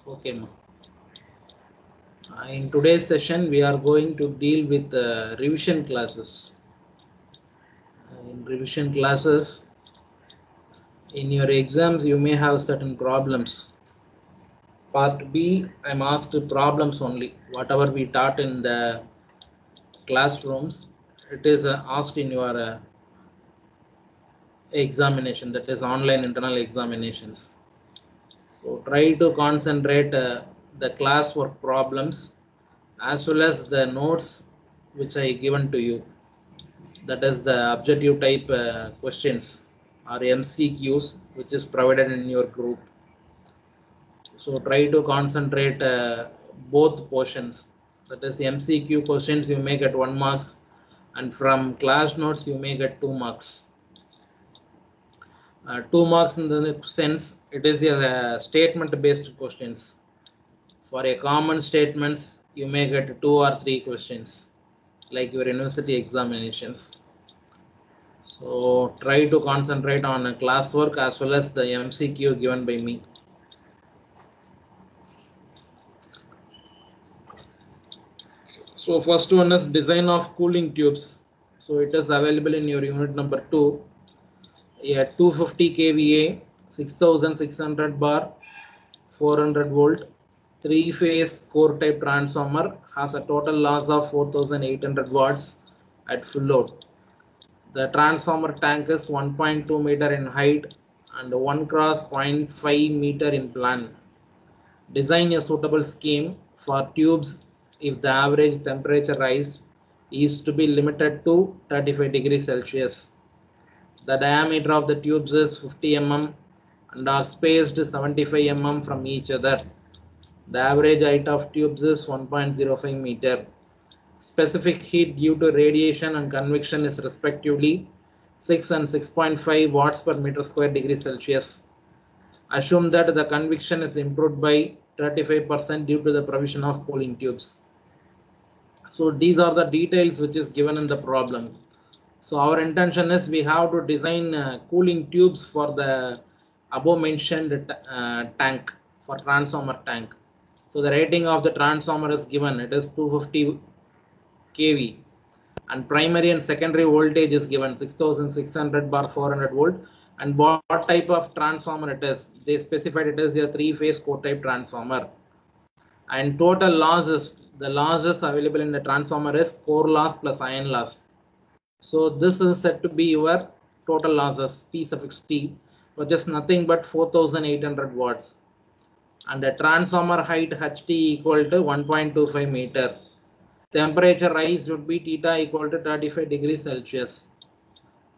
Okay, ma. In today's session, we are going to deal with revision classes. In revision classes, in your exams, you may have certain problems. Part B, I'm asked problems only. Whatever we taught in the classrooms, it is asked in your examination, that is online internal examinations. So try to concentrate the classwork problems as well as the notes which I given to you. That is the objective type questions or MCQs which is provided in your group. So try to concentrate both portions. That is MCQ questions you may get 1 marks, and from class notes you may get 2 marks. 2 marks in the sense it is a statement based questions. For a common statements you may get 2 or 3 questions like your university examinations. So try to concentrate on classwork as well as the MCQ given by me. So first one is design of cooling tubes. So it is available in your unit number 2. A 250 kVA, 6600 bar, 400 volt, 3-phase core type transformer has a total loss of 4800 watts at full load. The transformer tank is 1.2 meter in height and 1 cross 0.5 meter in plan. Design a suitable scheme for tubes if the average temperature rise is to be limited to 35 degrees Celsius. The diameter of the tubes is 50 mm and are spaced 75 mm from each other. The average height of tubes is 1.05 meter. Specific heat due to radiation and convection is respectively 6 and 6.5 watts per meter square degree Celsius. Assume that the convection is improved by 35% due to the provision of cooling tubes. So these are the details which is given in the problem. So our intention is we have to design cooling tubes for the above mentioned tank, for transformer tank. So the rating of the transformer is given, it is 250 kV, and primary and secondary voltage is given 6600 bar 400 volt, and what type of transformer it is, they specified it is a 3-phase core type transformer. And total losses, the losses available in the transformer is core loss plus iron loss. So this is said to be your total losses, P suffix T, which is nothing but 4800 watts. And the transformer height HT equal to 1.25 meter. Temperature rise would be theta equal to 35 degrees Celsius.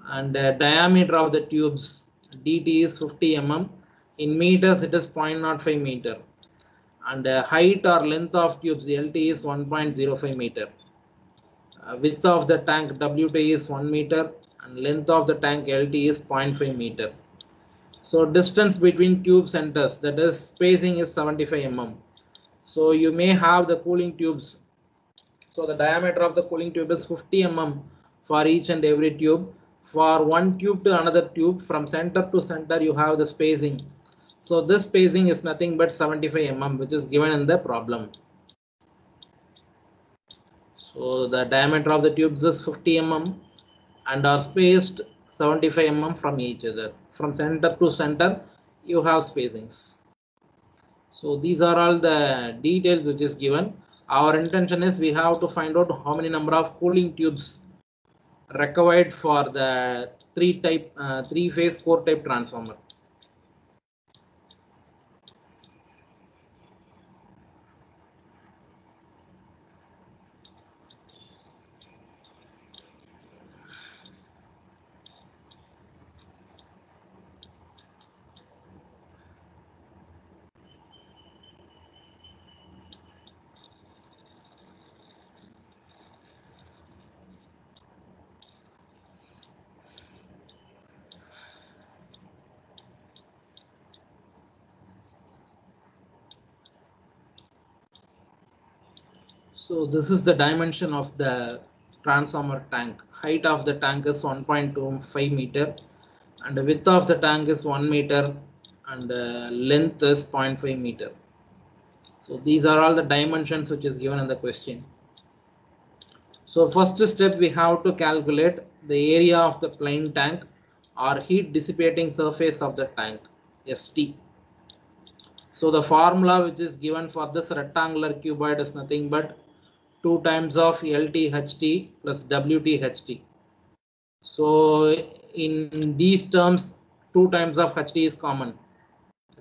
And the diameter of the tubes dt is 50 mm. In meters it is 0.05 meter. And the height or length of tubes LT is 1.05 meter. Width of the tank WT is 1 meter and length of the tank LT is 0.5 meter. So distance between tube centers, that is spacing, is 75 mm. So you may have the cooling tubes. So the diameter of the cooling tube is 50 mm for each and every tube. For one tube to another tube, from center to center, you have the spacing. So this spacing is nothing but 75 mm, which is given in the problem. So the diameter of the tubes is 50 mm and are spaced 75 mm from each other. From center to center, you have spacings. So these are all the details which is given. Our intention is we have to find out how many number of cooling tubes required for the 3-phase core type transformer. So this is the dimension of the transformer tank. Height of the tank is 1.25 meter and the width of the tank is 1 meter and length is 0.5 meter. So these are all the dimensions which is given in the question. So first step, we have to calculate the area of the plain tank or heat dissipating surface of the tank, ST. So the formula which is given for this rectangular cuboid is nothing but 2 times of LTHT plus WTHT. So in these terms, 2 times of HT is common.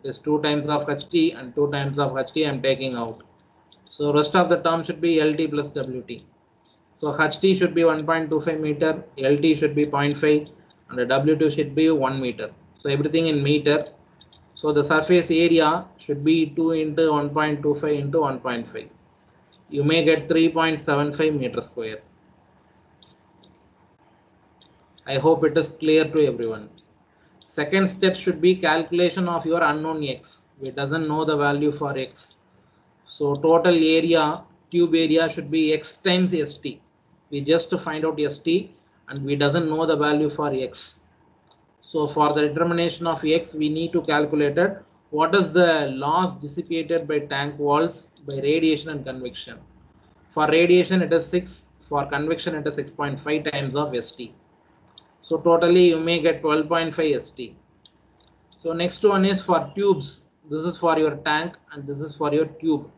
It is 2 times of HT and 2 times of HT I am taking out. So rest of the term should be LT plus WT. So HT should be 1.25 meter, LT should be 0.5 and the W2 should be 1 meter. So everything in meter. So the surface area should be 2 into 1.25 into 1.5. You may get 3.75 meter square. I hope it is clear to everyone. Second step should be calculation of your unknown X. We doesn't know the value for X. So total area, tube area should be X times ST. We just find out ST and we doesn't know the value for X. So for the determination of X, we need to calculate it. What is the loss dissipated by tank walls by radiation and convection? For radiation it is 6, for convection it is 6.5 times of ST. So totally you may get 12.5 ST. So next one is for tubes. This is for your tank and this is for your tube.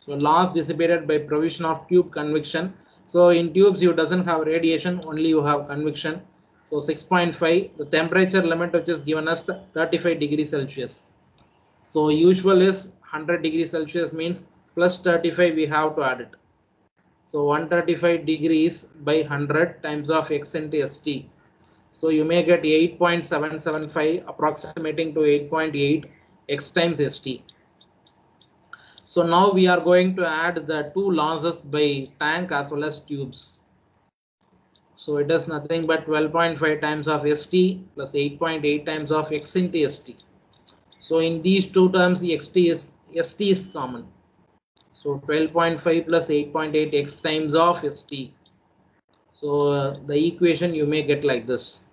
So loss dissipated by provision of tube convection. So in tubes you doesn't have radiation, only you have convection. So 6.5, the temperature limit which is given as 35 degrees Celsius. So usual is 100 degrees Celsius means plus 35 we have to add it. So 135 degrees by 100 times of X into ST. So you may get 8.775 approximating to 8.8 X times ST. So now we are going to add the two losses by tank as well as tubes. So it is nothing but 12.5 times of ST plus 8.8 times of X into ST. So in these two terms the ST is common. So 12.5 plus 8.8 X times of ST. So the equation you may get like this.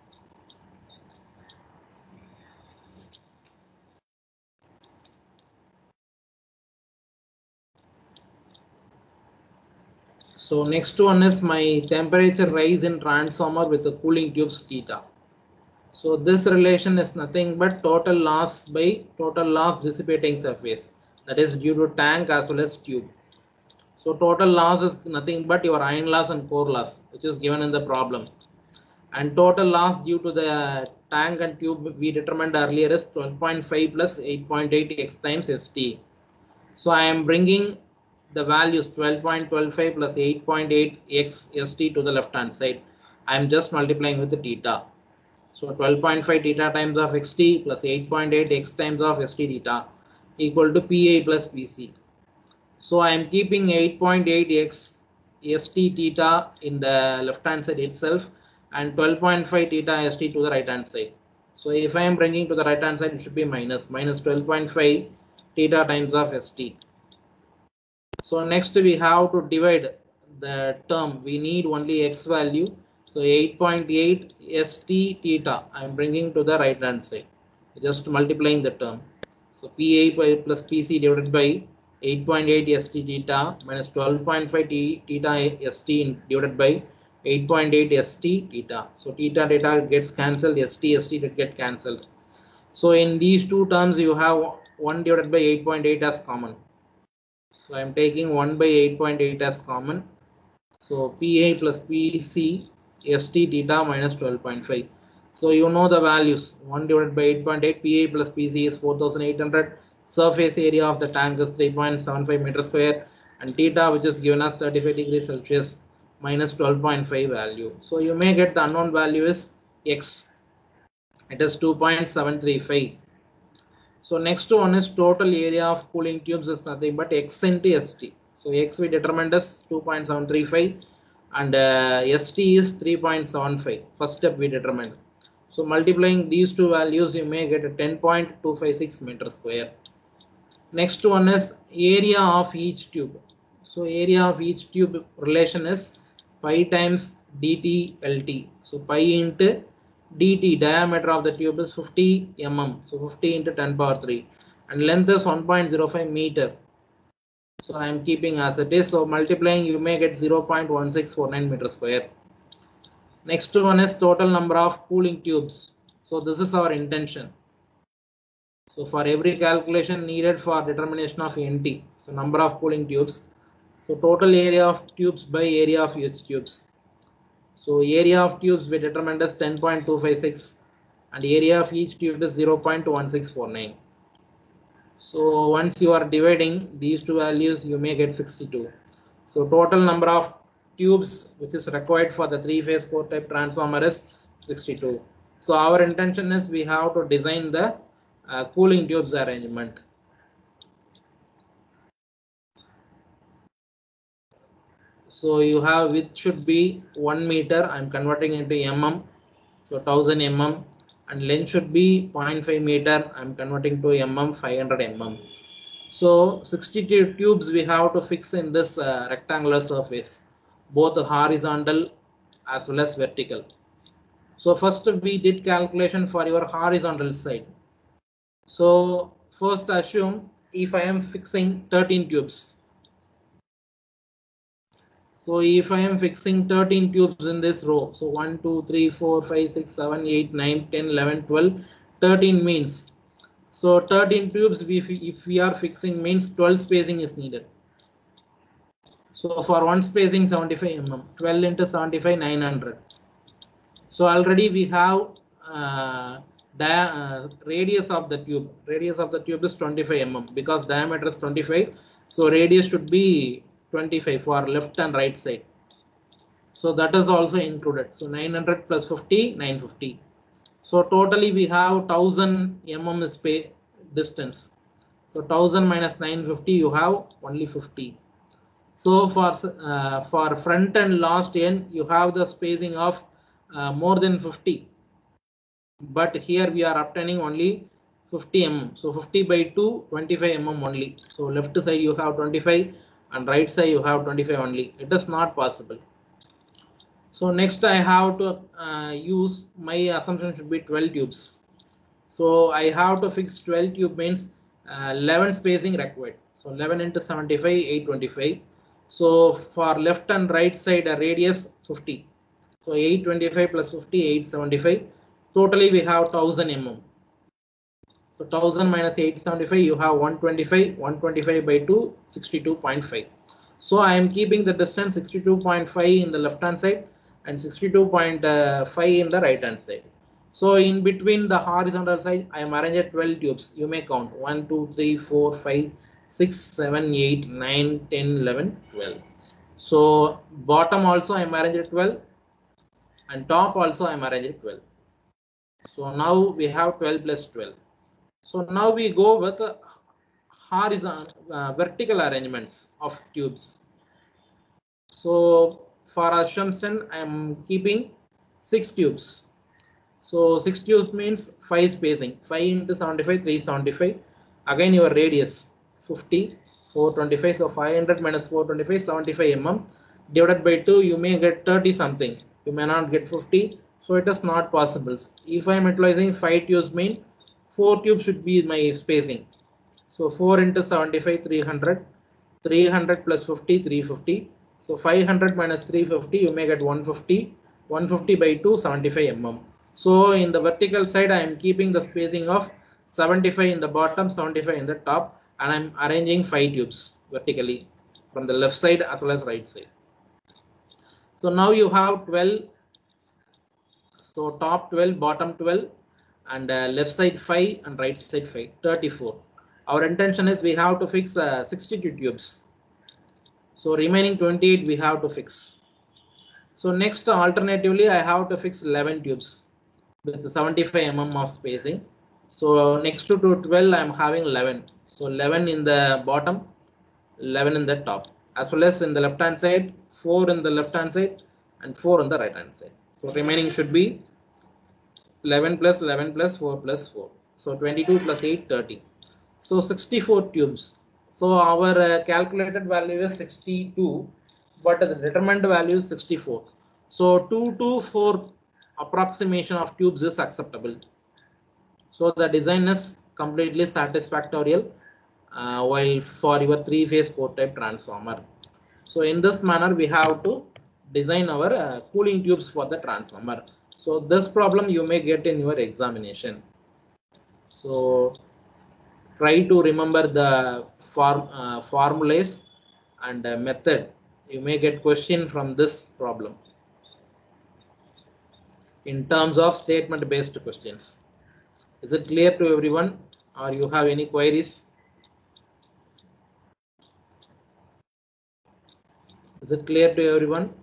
So next one is my temperature rise in transformer with the cooling tubes theta. So this relation is nothing but total loss by total loss dissipating surface, that is due to tank as well as tube. So total loss is nothing but your iron loss and core loss, which is given in the problem. And total loss due to the tank and tube we determined earlier is 12.5 plus 8.8 X times ST. So I am bringing the values 12.25 plus 8.8 X ST to the left hand side. I am just multiplying with the theta. So 12.5 theta times of XT plus 8.8 X times of ST theta equal to PA plus PC. So I am keeping 8.8 X ST theta in the left hand side itself and 12.5 theta ST to the right hand side. So if I am bringing to the right hand side, it should be minus 12.5 theta times of ST. So next we have to divide the term. We need only X value. So 8.8 ST theta I am bringing to the right hand side, just multiplying the term. So PA plus PC divided by 8.8 ST theta minus 12.5 theta ST divided by 8.8 ST theta. So theta gets cancelled, ST get cancelled. So in these two terms you have 1 divided by 8.8 as common. So I am taking 1 by 8.8 as common. So PA plus PC ST theta minus 12.5. So you know the values. 1 divided by 8.8, PA plus PC is 4800. Surface area of the tank is 3.75 meters square. And theta, which is given as 35 degrees Celsius, minus 12.5 value. So you may get the unknown value is X. It is 2.735. So next one is total area of cooling tubes is nothing but X into ST. So X we determined as 2.735 and ST is 3.75. First step we determined. So multiplying these two values you may get a 10.256 meter square. Next one is area of each tube. So area of each tube relation is pi times dt LT. So pi into dt, diameter of the tube is 50 mm. So 50 into 10 power 3 and length is 1.05 meter. So I am keeping as it is. So multiplying, you may get 0.1649 meters square. Next one is total number of cooling tubes. So this is our intention. So for every calculation needed for determination of NT, so number of cooling tubes. So total area of tubes by area of each tubes. So area of tubes we determined as 10.256 and area of each tube is 0.1649. So once you are dividing these two values, you may get 62. So total number of tubes which is required for the 3-phase 4-type transformer is 62. So our intention is we have to design the cooling tubes arrangement. So you have, which should be 1 meter. I'm converting into mm. So 1000 mm, and length should be 0.5 meter. I'm converting to mm, 500 mm. So 62 tubes we have to fix in this rectangular surface, both horizontal as well as vertical. So first we did calculation for your horizontal side. So first assume if I am fixing 13 tubes. So if I am fixing 13 tubes in this row, so 1, 2, 3, 4, 5, 6, 7, 8, 9, 10, 11, 12, 13 means. So 13 tubes if we are fixing means 12 spacing is needed. So for one spacing 75 mm, 12 into 75, 900. So already we have radius of the tube. Radius of the tube is 25 mm because diameter is 25. So radius should be 25 for left and right side. So that is also included. So 900 plus 50, 950. So totally we have 1000 mm space distance. So 1000 minus 950, you have only 50. So for front and last end, you have the spacing of more than 50. But here we are obtaining only 50 mm. So 50 by 2, 25 mm only. So left side you have 25 and right side you have 25 only. It is not possible. So next I have to use, my assumption should be 12 tubes. So I have to fix 12 tube means 11 spacing required. So 11 into 75, 825. So for left and right side a radius 50. So 825 plus 50, 875. Totally we have 1000 mm. So 1000 minus 875, you have 125. 125 by 2, 62.5. So I am keeping the distance 62.5 in the left hand side and 62.5 in the right hand side. So in between the horizontal side, I am arranged 12 tubes. You may count 1, 2, 3, 4, 5, 6, 7, 8, 9, 10, 11, 12. So bottom also I am arranged 12 and top also I am arranged 12. So now we have 12 plus 12. So now we go with horizontal, vertical arrangements of tubes. So for assumption, I am keeping 6 tubes. So 6 tubes means 5 spacing. 5 into 75, 375. Again your radius 50, 425. So 500 minus 425, 75 mm. Divided by 2, you may get 30 something. You may not get 50. So it is not possible. If I am utilizing 5 tubes means 4 tubes should be my spacing. So 4 into 75, 300. 300 plus 50, 350. So 500 minus 350, you may get 150. 150 by 2, 75 mm. So in the vertical side, I am keeping the spacing of 75 in the bottom, 75 in the top, and I am arranging 5 tubes vertically from the left side as well as right side. So now you have 12. So top 12, bottom 12, and left side 5 and right side 5, 34. Our intention is we have to fix 62 tubes. So remaining 28 we have to fix. So next alternatively I have to fix 11 tubes with 75 mm of spacing. So next to 12 I am having 11. So 11 in the bottom, 11 in the top, as well as in the left hand side, 4 in the left hand side and 4 on the right hand side. So remaining should be 11 plus 11 plus 4 plus 4. So 22 plus 8, 30. So 64 tubes. So our calculated value is 62, but the determined value is 64. So 2 to 4 approximation of tubes is acceptable. So the design is completely satisfactorial. while for your three-phase core-type transformer. So in this manner, we have to design our cooling tubes for the transformer. So this problem you may get in your examination. So try to remember the formulas and method. You may get question from this problem in terms of statement based questions. Is it clear to everyone, or you have any queries? Is it clear to everyone?